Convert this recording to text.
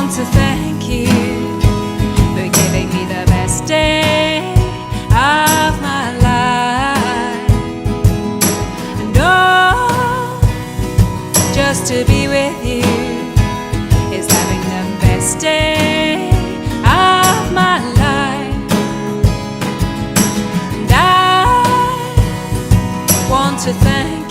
want to thank you for giving me the best day of my life. And oh, just to be with you is having the best day of my life. And I want to thank